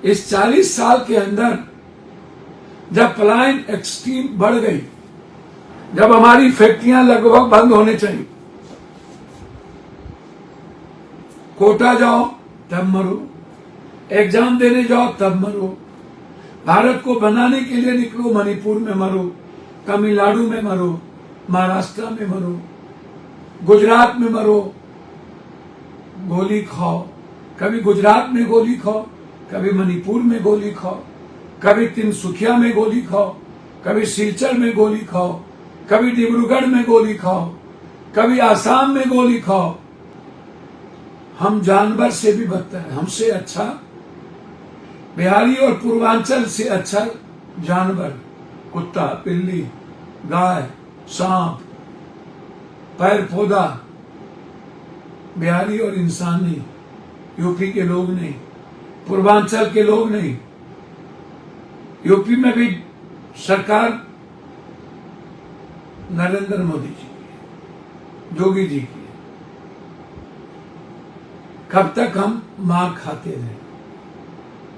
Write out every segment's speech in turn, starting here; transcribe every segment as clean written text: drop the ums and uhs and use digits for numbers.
इस 40 साल के अंदर जब पलायन एक्सट्रीम बढ़ गई, जब हमारी फैक्ट्रियां लगभग बंद होने चाहिए, कोटा जाओ तब मरो, एग्जाम देने जाओ तब मरो, भारत को बनाने के लिए निकलो मणिपुर में मरो, तमिलनाडु में मरो, महाराष्ट्र में मरो, गुजरात में मरो, गोली खाओ, कभी गुजरात में गोली खाओ, कभी मणिपुर में गोली खाओ, कभी तिनसुकिया में गोली खाओ, कभी सिलचर में गोली खाओ, कभी डिब्रूगढ़ में गोली खाओ, कभी आसाम में गोली खाओ। हम जानवर से भी बदतर हैं, हमसे अच्छा बिहारी और पूर्वांचल से अच्छा जानवर, कुत्ता, बिल्ली, गाय, सांप, पैर पौधा, बिहारी और इंसान नहीं, यूपी के लोग नहीं, पूर्वांचल के लोग नहीं। यूपी में भी सरकार नरेंद्र मोदी जी की, जोगी जी की। कब तक हम मार खाते रहे,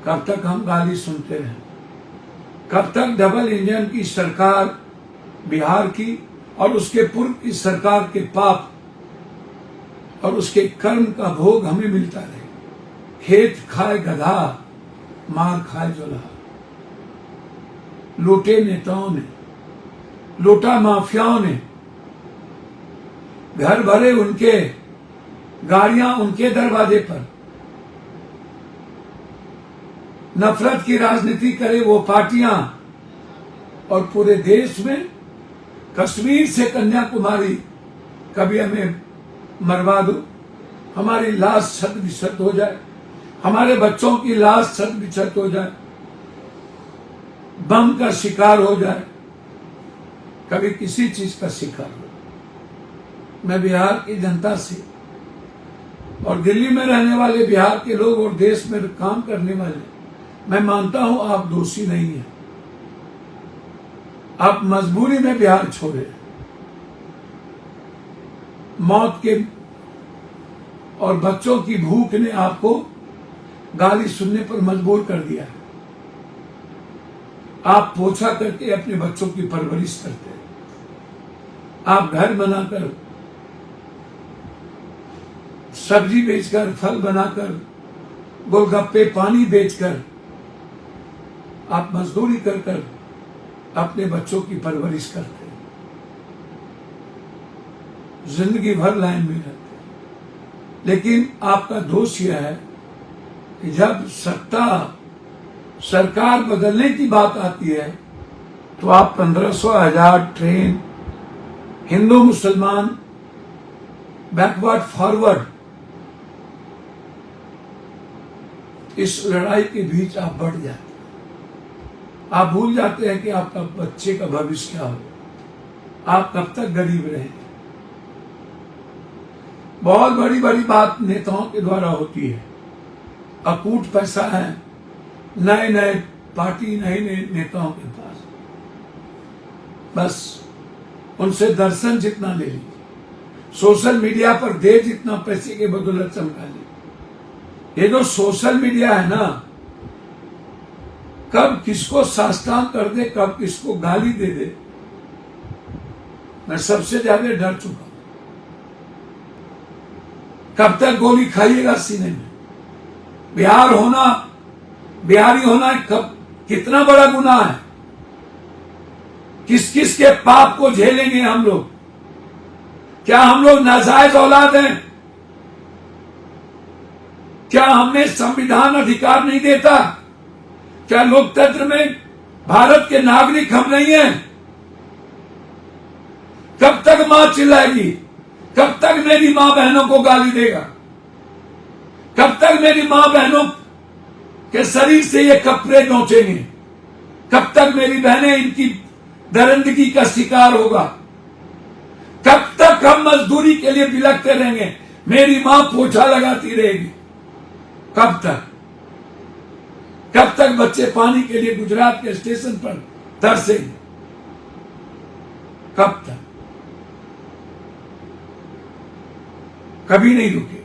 कब तक हम गाली सुनते रहे, कब तक डबल इंजन की सरकार बिहार की और उसके पूर्व की सरकार के पाप और उसके कर्म का भोग हमें मिलता रहे। खेत खाए गधा, मार खाए जुल्हा। लूटे नेताओं ने, लूटा माफियाओं ने, घर भरे उनके, गाड़ियां उनके दरवाजे पर। नफरत की राजनीति करे वो पार्टियां, और पूरे देश में कश्मीर से कन्याकुमारी कभी हमें मरवा दो, हमारी लाश छत बिछत हो जाए, हमारे बच्चों की लाश छत बिछत हो जाए, बम का शिकार हो जाए, कभी किसी चीज का शिकार हो। मैं बिहार की जनता से और दिल्ली में रहने वाले बिहार के लोग और देश में काम करने वाले, मैं मानता हूं आप दोषी नहीं हैं। आप मजबूरी में बिहार छोड़े, मौत के और बच्चों की भूख ने आपको गाली सुनने पर मजबूर कर दिया। आप पोछा करके अपने बच्चों की परवरिश करते हैं, आप घर बनाकर, सब्जी बेचकर, फल बनाकर, गोलगप्पे, पानी बेचकर, आप मजदूरी कर कर अपने बच्चों की परवरिश करते हैं, जिंदगी भर लाइन में रहते हैं। लेकिन आपका दोष यह है कि जब सरकार बदलने की बात आती है तो आप 1500 1000 ट्रेन, हिंदू मुसलमान, बैकवर्ड फॉरवर्ड, इस लड़ाई के बीच आप बढ़ जाते हैं। आप भूल जाते हैं कि आपका बच्चे का भविष्य क्या हो, आप कब तक गरीब रहेंगे। बहुत बड़ी बड़ी बात नेताओं के द्वारा होती है, अकूट पैसा है, नए नए पार्टी, नए नए नेताओं के पास, बस उनसे दर्शन जितना ले लीजिए, सोशल मीडिया पर दे जितना पैसे के बदौलत चमका लीजिए। ये जो सोशल मीडिया है ना, कब किसको साष्टांग कर दे, कब किसको गाली दे दे, मैं सबसे ज्यादा डर चुका हूं। कब तक गोली खाइएगा सीने में? बिहारी होना कब, कितना बड़ा गुनाह है। किस किस के पाप को झेलेंगे हम लोग? क्या हम लोग नाजायज औलाद हैं? क्या हमें संविधान अधिकार नहीं देता? क्या लोकतंत्र में भारत के नागरिक हम नहीं हैं? कब तक मां चिल्लाएगी? कब तक मेरी मां बहनों को गाली देगा? कब तक मेरी मां बहनों के शरीर से ये कपड़े नोचेंगे? कब तक मेरी बहनें इनकी दरिंदगी का शिकार होगा? कब तक हम मजदूरी के लिए बिलखते रहेंगे? मेरी मां पोछा लगाती रहेगी? कब तक? कब तक बच्चे पानी के लिए गुजरात के स्टेशन पर तरसेंगे? कब तक? कभी नहीं रुके।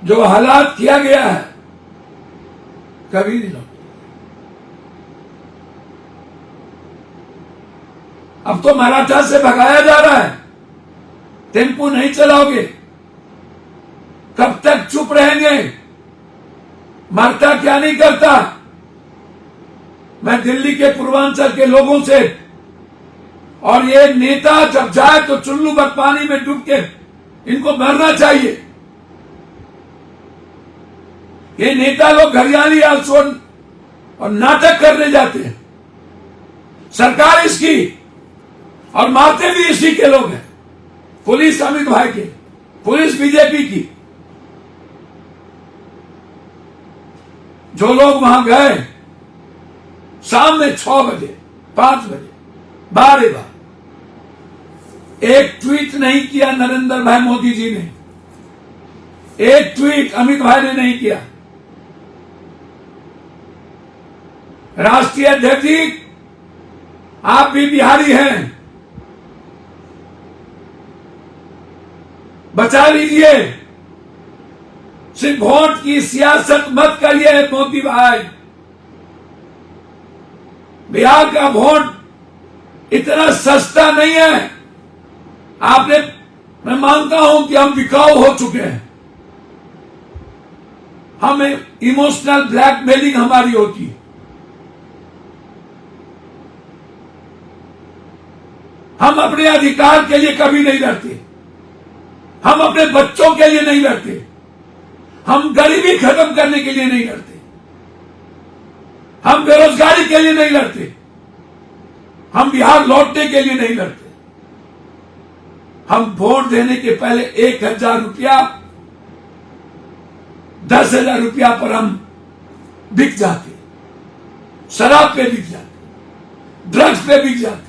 जो हालात किया गया है, कभी नहीं लौटे। अब तो मराठा से भगाया जा रहा है, टेम्पो नहीं चलाओगे, कब तक चुप रहेंगे? मरता क्या नहीं करता। मैं दिल्ली के पूर्वांचल के लोगों से, और ये नेता जब जाए तो चुल्लू भर पानी में डूब के इनको मरना चाहिए। ये नेता लोग घरियाली आलसोन और नाटक करने जाते हैं, सरकार इसकी, और मारते भी इसी के लोग हैं। पुलिस अमित भाई की, पुलिस बीजेपी की। जो लोग वहां गए शाम में 6 बजे 5 बजे 12 बार, एक ट्वीट नहीं किया नरेंद्र भाई मोदी जी ने, एक ट्वीट अमित भाई ने नहीं किया। राष्ट्रीय अध्यक्ष जी, आप भी बिहारी हैं, बचा लीजिए, सिर्फ वोट की सियासत मत करिए मोदी भाई। बिहार का वोट इतना सस्ता नहीं है। आपने, मैं मानता हूं कि हम बिकाऊ हो चुके हैं, हमें इमोशनल ब्लैकमेलिंग हमारी होती है। हम अपने अधिकार के लिए कभी नहीं लड़ते, हम अपने बच्चों के लिए नहीं लड़ते, हम गरीबी खत्म करने के लिए नहीं लड़ते, हम बेरोजगारी के लिए नहीं लड़ते, हम बिहार लौटने के लिए नहीं लड़ते। हम वोट देने के पहले 1,000 रुपया, 10,000 रुपया पर हम बिक जाते, शराब पे बिक जाते, ड्रग्स पे बिक जाते।